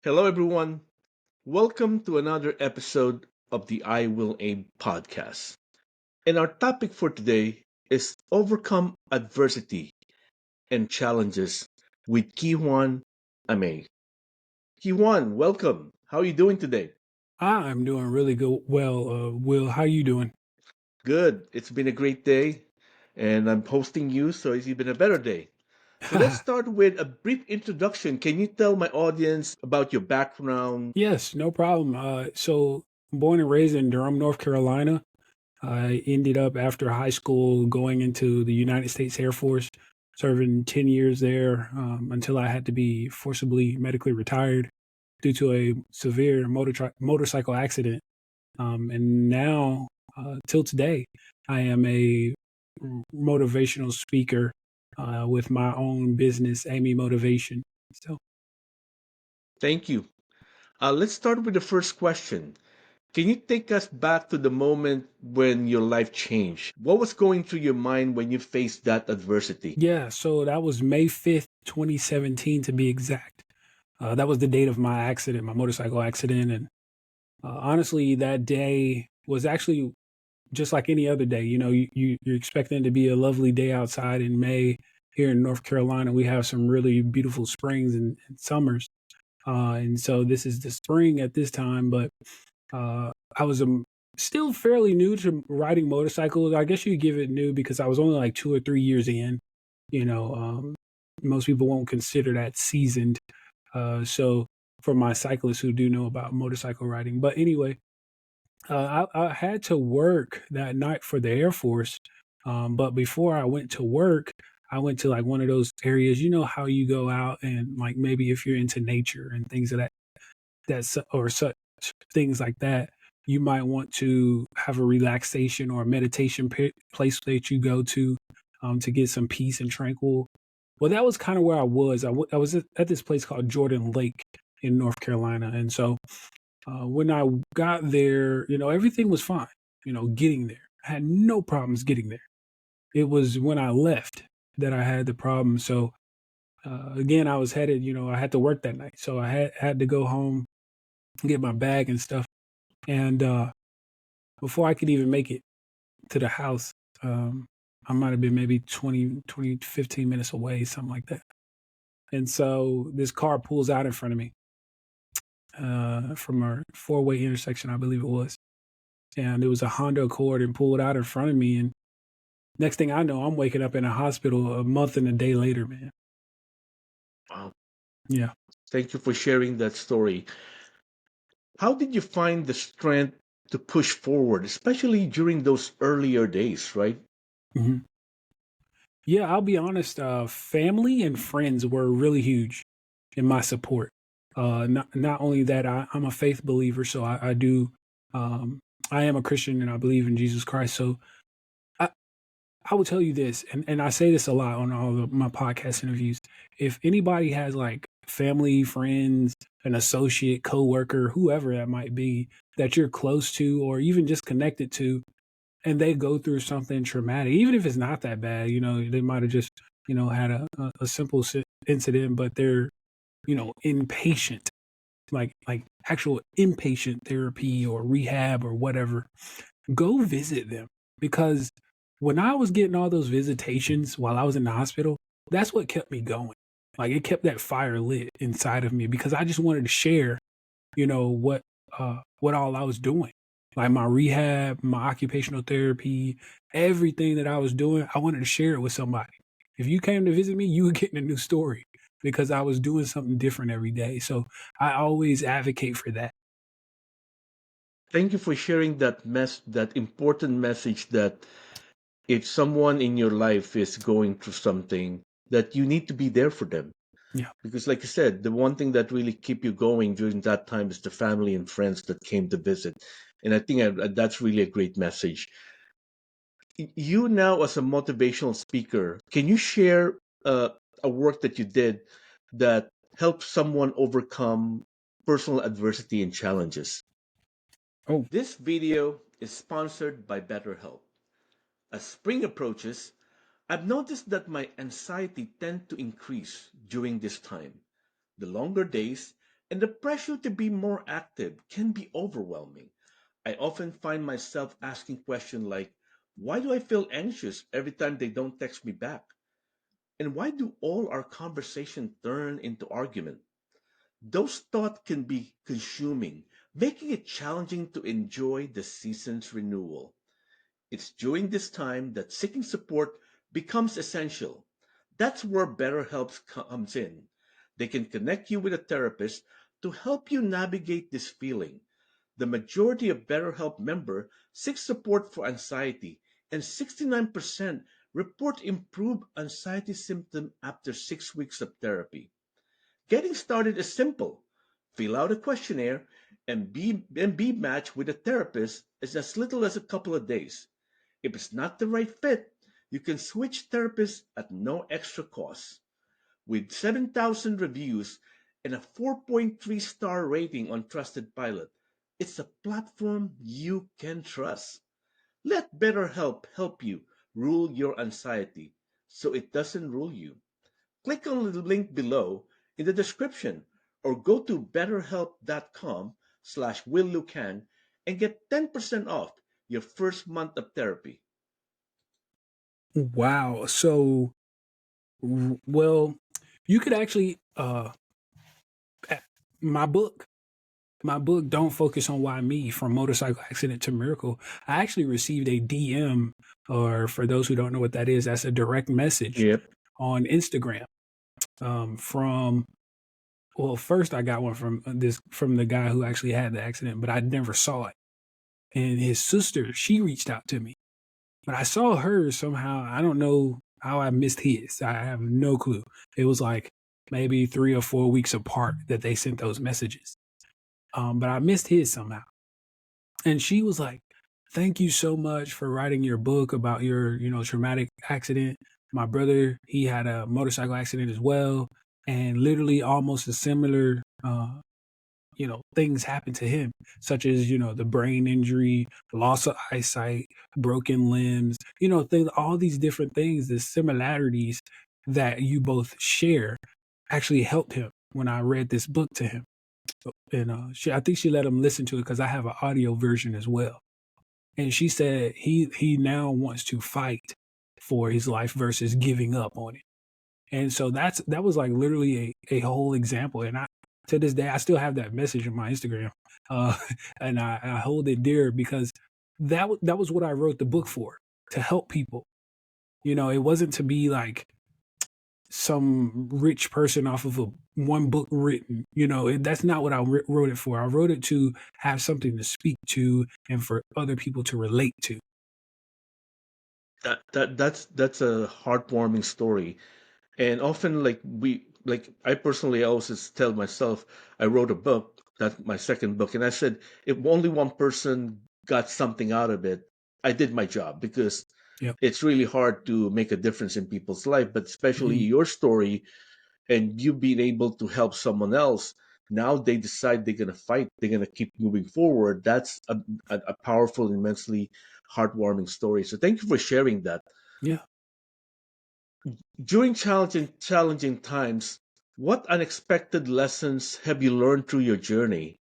Hello, everyone. Welcome to another episode of the IWillAim podcast. And our topic for today is overcome adversity and challenges with Kijuan Amey. Kijuan, welcome. How are you doing today? I'm doing really good. Well, Will, how you doing? Good. It's been a great day, and I'm hosting you, so it's even a better day. So let's start with a brief introduction. Can you tell my audience about your background? Yes, no problem. So born and raised in Durham, North Carolina. I ended up after high school going into the United States Air Force, serving 10 years there until I had to be forcibly medically retired due to a severe motorcycle accident. And now, till today, I am a motivational speaker with my own business, Amy Motivation. So, Thank you. Let's start with the first question. Can you take us back to the moment when your life changed? What was going through your mind when you faced that adversity? yeah, so that was May 5th, 2017 to be exact. That was the date of my accident, my motorcycle accident. And honestly, that day was actually just like any other day. You're expecting it to be a lovely day outside in May. Here in North Carolina, we have some really beautiful springs and summers. And so this is the spring at this time, but I was still fairly new to riding motorcycles. I guess you could give it new because I was only like 2 or 3 years in. You know, most people won't consider that seasoned. So for my cyclists who do know about motorcycle riding, but anyway, I had to work that night for the Air Force. But before I went to work, I went to like one of those areas. You know how you go out and like maybe if you're into nature and things of or such things like that, you might want to have a relaxation or a meditation place that you go to get some peace and tranquil. Well, that was kind of where I was. I was at this place called Jordan Lake in North Carolina, and so when I got there, everything was fine. Getting there, I had no problems getting there. It was when I left that I had the problem. So again, I was headed. I had to work that night, so I had to go home, get my bag and stuff. And before I could even make it to the house, I might have been maybe 15 minutes away, something like that. And so this car pulls out in front of me from a four-way intersection, I believe it was. And it was a Honda Accord and pulled out in front of me. And next thing I know, I'm waking up in a hospital a month and a day later, man. Wow. Yeah. Thank you for sharing that story. How did you find the strength to push forward, especially during those earlier days, right? hmm Yeah, I'll be honest. Family and friends were really huge in my support. Not only that, I'm a faith believer, so I do. Um, I am a Christian and I believe in Jesus Christ. So I I will tell you this, and I say this a lot on all of my podcast interviews. If anybody has like family, friends, an associate, coworker, whoever that might be, that you're close to or even just connected to, and they go through something traumatic, even if it's not that bad, they might have just, had a simple incident, but they're, impatient, like actual inpatient therapy or rehab or whatever. Go visit them because when I was getting all those visitations while I was in the hospital, that's what kept me going. Like it kept that fire lit inside of me because I just wanted to share, what all I was doing. Like my rehab, my occupational therapy, everything that I was doing, I wanted to share it with somebody. If you came to visit me, you were getting a new story because I was doing something different every day. So I always advocate for that. Thank you for sharing that important message that if someone in your life is going through something, that you need to be there for them. Yeah. Because like you said, the one thing that really keep you going during that time is the family and friends that came to visit. And I think that's really a great message. You now, as a motivational speaker, can you share a work that you did that helped someone overcome personal adversity and challenges? Oh, This video is sponsored by BetterHelp. As spring approaches, I've noticed that my anxiety tends to increase during this time. The longer days And the pressure to be more active can be overwhelming. I often find myself asking questions like, why do I feel anxious every time they don't text me back? And why do all our conversations turn into argument? Those thoughts can be consuming, making it challenging to enjoy the season's renewal. It's during this time that seeking support becomes essential. That's where BetterHelp comes in. They can connect you with a therapist to help you navigate this feeling. The majority of BetterHelp members seek support for anxiety, and 69% report improved anxiety symptoms after 6 weeks of therapy. Getting started is simple. Fill out a questionnaire and be matched with a therapist in as little as a couple of days. If it's not the right fit, you can switch therapists at no extra cost. With 7,000 reviews and a 4.3-star rating on Trusted Pilot, it's a platform you can trust. Let BetterHelp help you rule your anxiety so it doesn't rule you. Click on the link below in the description or go to betterhelp.com/Will Lukang and get 10% off your first month of therapy. Wow. So, well, you could actually, eh, my book, my book, Don't Focus on Why Me, From Motorcycle Accident to Miracle. I actually received a DM, or for those who don't know what that is, that's a direct message Yep. on Instagram, from, well, first I got one from the guy who actually had the accident, but I never saw it. And his sister, she reached out to me, but I saw hers somehow. I don't know how I missed his. I have no clue. It was like maybe 3 or 4 weeks apart that they sent those messages. But I missed his somehow. And she was like, "Thank you so much for writing your book about your, traumatic accident. My brother, he had a motorcycle accident as well, and literally almost a similar, things happened to him, such as, the brain injury, loss of eyesight, broken limbs, things, all these different things, the similarities that you both share actually helped him when I read this book to him." And I think she let him listen to it because I have an audio version as well. And she said he now wants to fight for his life versus giving up on it. And so that was like literally a whole example. And I, to this day, I still have that message on my Instagram, uh, and I hold it dear because that was what I wrote the book for, to help people. It wasn't to be like some rich person off of a one book written. That's not what I wrote it for. I wrote it to have something to speak to and for other people to relate to. That's a heartwarming story. And often, I personally always just tell myself, I wrote a book, that's my second book, and I said, if only one person got something out of it, I did my job, because Yep. it's really hard to make a difference in people's life, but especially Mhm. your story and you being able to help someone else. Now they decide they're going to fight, they're going to keep moving forward. That's a powerful, immensely heartwarming story. So thank you for sharing that. Yeah. During challenging times, what unexpected lessons have you learned through your journey?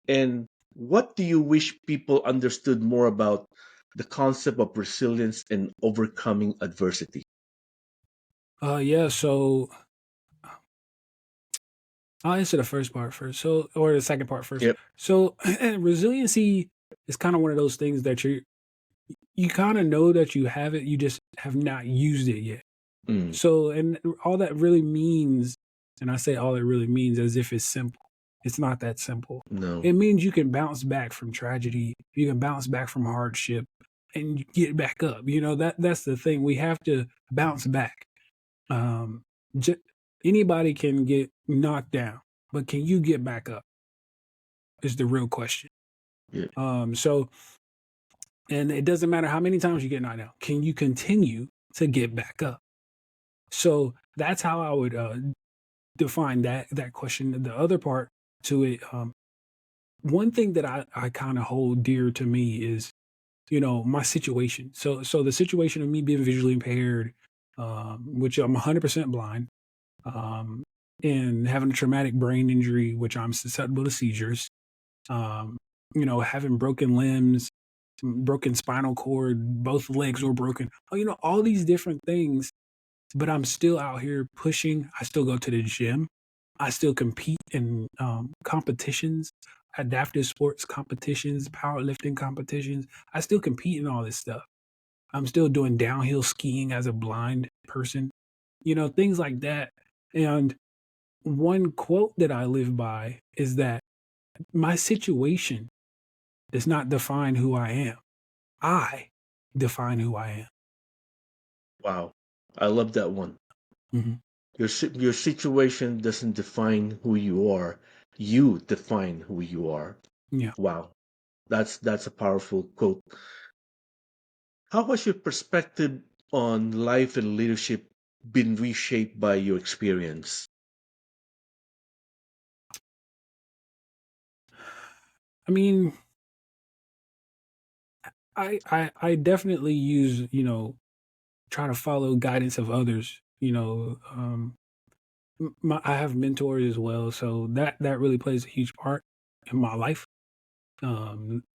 And what do you wish people understood more about the concept of resilience and overcoming adversity? Yeah. So I'll answer the first part first. So, or the second part first. Yep. So, resiliency is kind of one of those things that you kind of know that you have it, you just have not used it yet. Mm, So, and all that really means, and I say all it really means as if it's simple. It's not that simple. no. It means you can bounce back from tragedy, you can bounce back from hardship, and you get back up. That's the thing. We have to bounce back. Um, j- Anybody can get knocked down, but can you get back up? Is the real question. Yeah. So, and it doesn't matter how many times you get knocked down. Can you continue to get back up? So that's how I would define that question. The other part to it, one thing that I kind of hold dear to me is, my situation. So the situation of me being visually impaired, which I'm 100% blind. Um, and having a traumatic brain injury, which I'm susceptible to seizures, um, having broken limbs, broken spinal cord, both legs were broken. Oh, all these different things, but I'm still out here pushing. I still go to the gym. I still compete in competitions, adaptive sports competitions, powerlifting competitions. I still compete in all this stuff. I'm still doing downhill skiing as a blind person, things like that. And one quote that I live by is that my situation does not define who I am. I define who I am. Wow. I love that one. Mhm. Your situation doesn't define who you are. You define who you are. Yeah. Wow. That's a powerful quote. How has your perspective on life and leadership been reshaped by your experience? I mean, I definitely use, try to follow guidance of others. I have mentors as well, so that really plays a huge part in my life.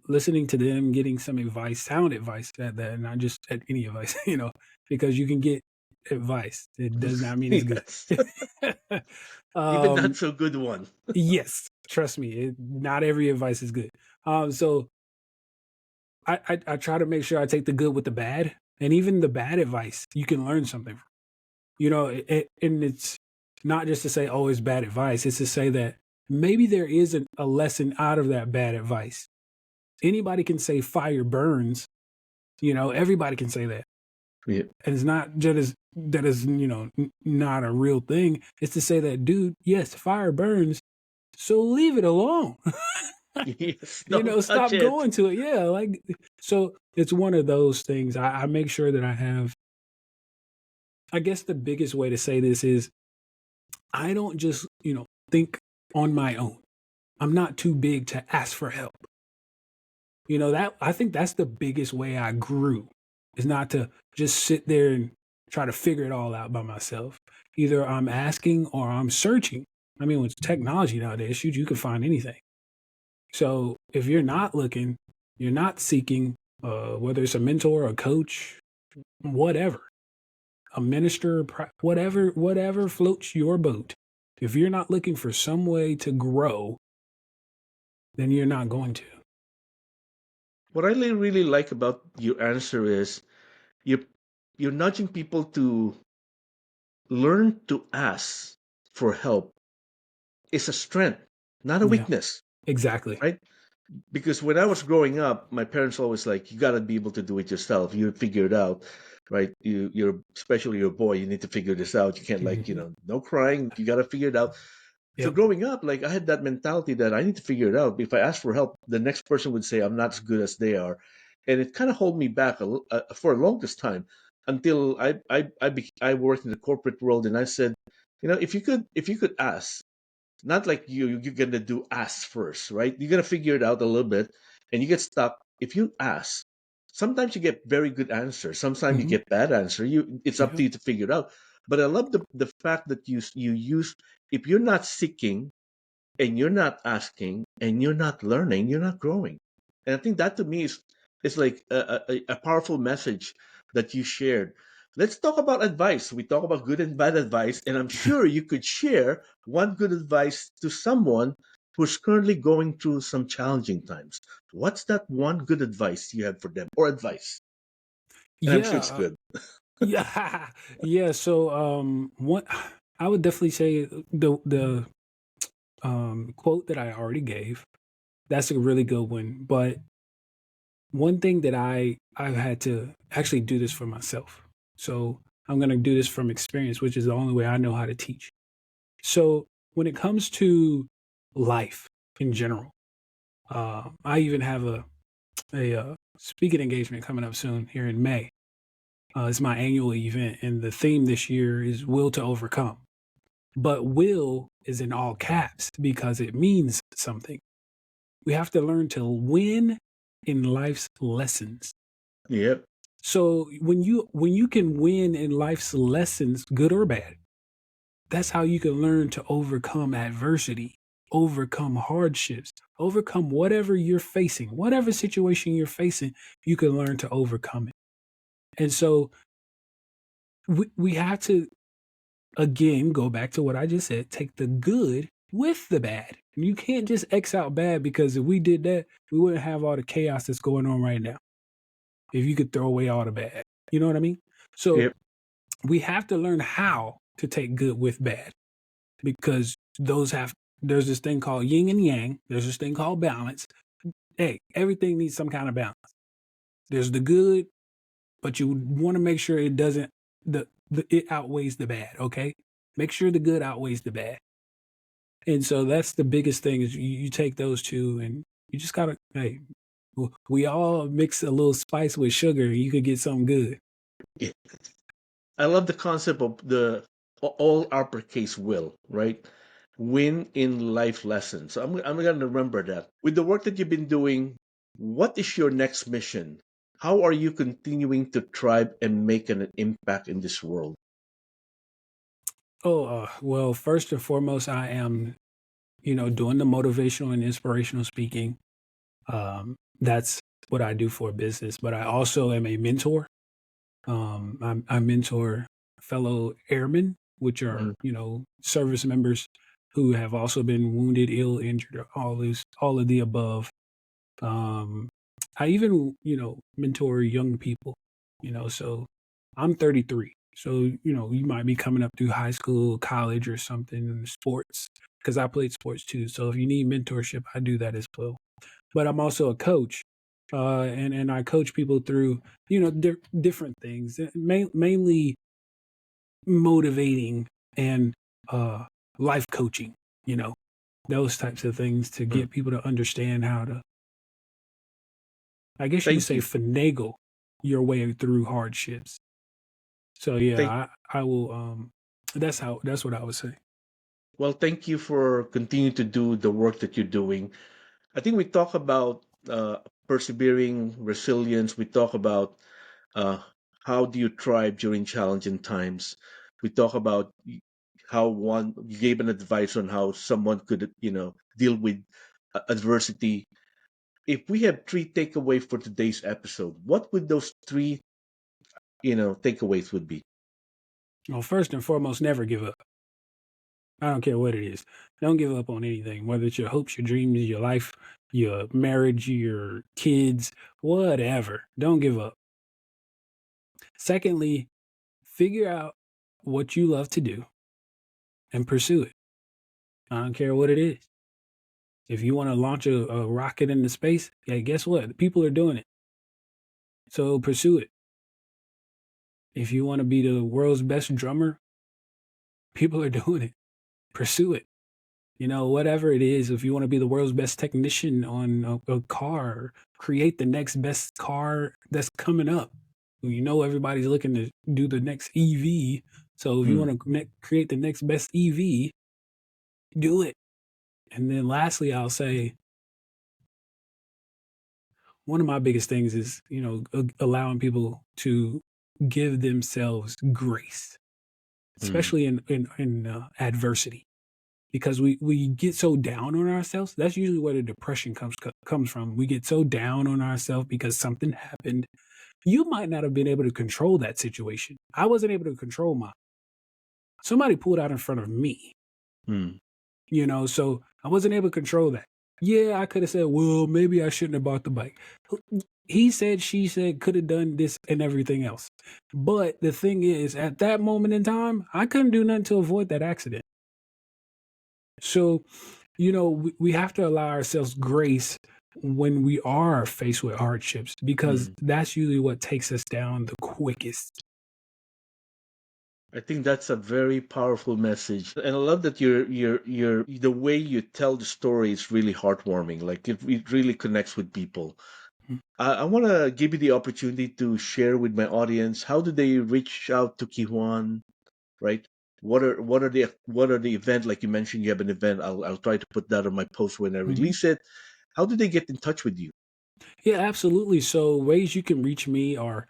Listening to them, getting some advice, sound advice at that, not just at any advice, because you can get advice. It does not mean it's good. Yes. Even not um, so good one. yes, trust me, not every advice is good. So I try to make sure I take the good with the bad, and even the bad advice, you can learn something from. And it's not just to say, oh, it's bad advice. It's to say that maybe there is a lesson out of that bad advice. Anybody can say fire burns. Everybody can say that. Yeah. And it's not just that is, not a real thing. It's to say that, dude, yes, fire burns. So leave it alone. Yes. Don't touch Stop it. going to it. Yeah. So it's one of those things. I make sure that I have, I guess the biggest way to say this is I don't just, think on my own. I'm not too big to ask for help. That I think that's the biggest way I grew is not to just sit there and try to figure it all out by myself. Either I'm asking or I'm searching. I mean, with technology nowadays, shoot, you can find anything. So if you're not looking, you're not seeking, whether it's a mentor, a coach, whatever, a minister, whatever floats your boat. If you're not looking for some way to grow, then you're not going to. What I really like about your answer is you're you're nudging people to learn to ask for help is a strength, not a Yeah, weakness, exactly. right? Because when I was growing up, my parents always like, you got to be able to do it yourself. You figure it out, right? You're especially your boy. You need to figure this out. You can't like, Mhm. no crying. You got to figure it out. So Yep. growing up, like I had that mentality that I need to figure it out. If I ask for help, the next person would say I'm not as good as they are, and it kind of hold me back for the longest time until I worked in the corporate world, and I said, if you could ask, not like you're gonna do ask first, right? You're gonna figure it out a little bit, and you get stuck. If you ask, sometimes you get very good answers. Sometimes you Mhm. get bad answer. It's up Yeah. to you to figure it out. But I love the fact that you use, if you're not seeking and you're not asking and you're not learning, you're not growing. And I think that to me is like a powerful message that you shared. Let's talk about advice. We talk about good and bad advice, and I'm sure you could share one good advice to someone who's currently going through some challenging times. What's that one good advice you have for them, or advice? And I'm sure Yeah. it's good. Yeah. Yeah. So, one, I would definitely say the quote that I already gave. That's a really good one. But one thing that I've had to actually do this for myself. So I'm gonna do this from experience, which is the only way I know how to teach. So when it comes to life in general, I even have a speaking engagement coming up soon here in May. It's my annual event, and the theme this year is Will to Overcome. But will is in all caps because it means something. We have to learn to win in life's lessons. Yep. So when you can win in life's lessons, good or bad, That's how you can learn to overcome adversity, overcome hardships, overcome whatever you're facing, whatever situation you're facing, you can learn to overcome it. And so we have to, again, go back to what I just said, take the good with the bad. You can't just X out bad, because if we did that, we wouldn't have all the chaos that's going on right now. If you could throw away all the bad, you know what I mean? So Yep. we have to learn how to take good with bad, because there's this thing called yin and yang. There's this thing called balance. Hey, everything needs some kind of balance. There's the good, but you want to make sure it doesn't, it outweighs the bad. Okay. Make sure the good outweighs the bad. And so that's the biggest thing, is you take those two, and you just gotta, hey, we all mix a little spice with sugar, and you could get something good. Yeah. I love the concept of the all uppercase will, right? Win in life lessons. So I'm going to remember that. With the work that you've been doing, what is your next mission? How are you continuing to thrive and make an impact in this world? Oh, well, first and foremost, I am, doing the motivational and inspirational speaking. That's what I do for a business, but I also am a mentor. I mentor fellow airmen, which are, Mhm. service members who have also been wounded, ill, injured, or all of the above. Um, I even, mentor young people, so I'm 33. So, you might be coming up through high school, college, or something, sports, because I played sports too. So if you need mentorship, I do that as well. But I'm also a coach, and I coach people through, different things, mainly motivating and uh, life coaching, you know, those types of things, to Mm. get people to understand how to, I guess you could Thank say, you. finagle your way through hardships. So Thank yeah, I will. That's what I would say. Well, thank you for continuing to do the work that you're doing. I think we talk about persevering, resilience. We talk about uh, how do you thrive during challenging times. We talk about how one you gave an advice on how someone could deal with adversity. If we have three takeaways for today's episode, what would those three takeaways would be? Well, first and foremost, never give up. I don't care what it is. Don't give up on anything, whether it's your hopes, your dreams, your life, your marriage, your kids, whatever. Don't give up. Secondly, figure out what you love to do and pursue it. I don't care what it is. If you want to launch a rocket into space, yeah, guess what? People are doing it. So pursue it. If you want to be the world's best drummer, people are doing it. Pursue it. Whatever it is, if you want to be the world's best technician on a car, create the next best car that's coming up. Everybody's looking to do the next EV. So if you Hmm. want to create the next best EV, do it. And then lastly, I'll say one of my biggest things is, allowing people to give themselves grace, Hmm. especially in adversity, because we get so down on ourselves. That's usually where the depression comes from. We get so down on ourselves because something happened. You might not have been able to control that situation. I wasn't able to control mine. Somebody pulled out in front of me, Hmm. so I wasn't able to control that. Yeah, I could have said, well, maybe I shouldn't have bought the bike. He said, she said, could have done this and everything else. But the thing is, at that moment in time, I couldn't do nothing to avoid that accident. So, we have to allow ourselves grace when we are faced with hardships, because Hmm. that's usually what takes us down the quickest. I think that's a very powerful message, and I love that the way you tell the story is really heartwarming. Like it really connects with people. I want to give you the opportunity to share with my audience how do they reach out to Kijuan, right? What are the event, like you mentioned you have an event. I'll try to put that on my post when I Mhm. release it. How do they get in touch with you? Yeah, absolutely. So ways you can reach me are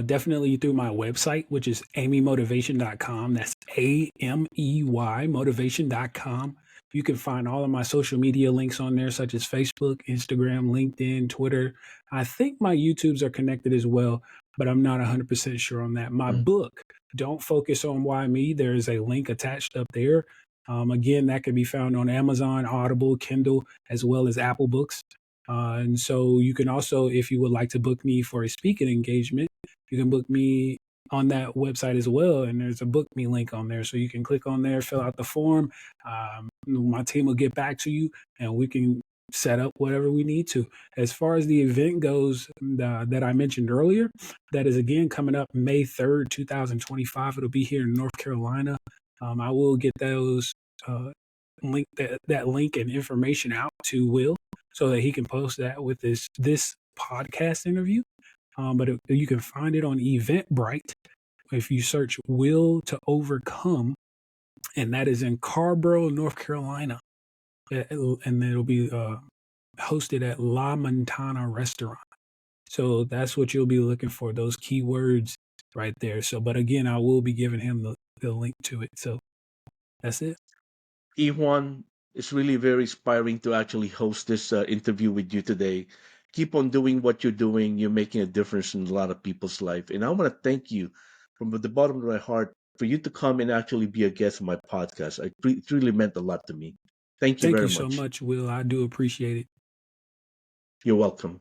definitely through my website, which is ameymotivation.com. That's AMEY motivation.com. You can find all of my social media links on there, such as Facebook, Instagram, LinkedIn, Twitter. I think my YouTubes are connected as well, but I'm not 100% sure on that. My Mm. book, Don't Focus on Why Me, there is a link attached up there. Again, that can be found on Amazon, Audible, Kindle, as well as Apple Books. And so you can also, if you would like to book me for a speaking engagement, you can book me on that website as well. And there's a book me link on there. So you can click on there, fill out the form. My team will get back to you and we can set up whatever we need to. As far as the event goes that I mentioned earlier, that is again coming up May 3rd, 2025. It'll be here in North Carolina. I will get those that link and information out to Will so that he can post that with this podcast interview. But you can find it on Eventbrite if you search Will to Overcome, and that is in Carborough, North Carolina. And it'll be hosted at La Montana Restaurant. So that's what you'll be looking for, those keywords right there. So, but again, I will be giving him the link to it. So that's it. Ijuan, it's really very inspiring to actually host this interview with you today. Keep on doing what you're doing. You're making a difference in a lot of people's life. And I want to thank you from the bottom of my heart for you to come and actually be a guest on my podcast. It really meant a lot to me. Thank you Thank very you so much. much, Will. I do appreciate it. You're welcome.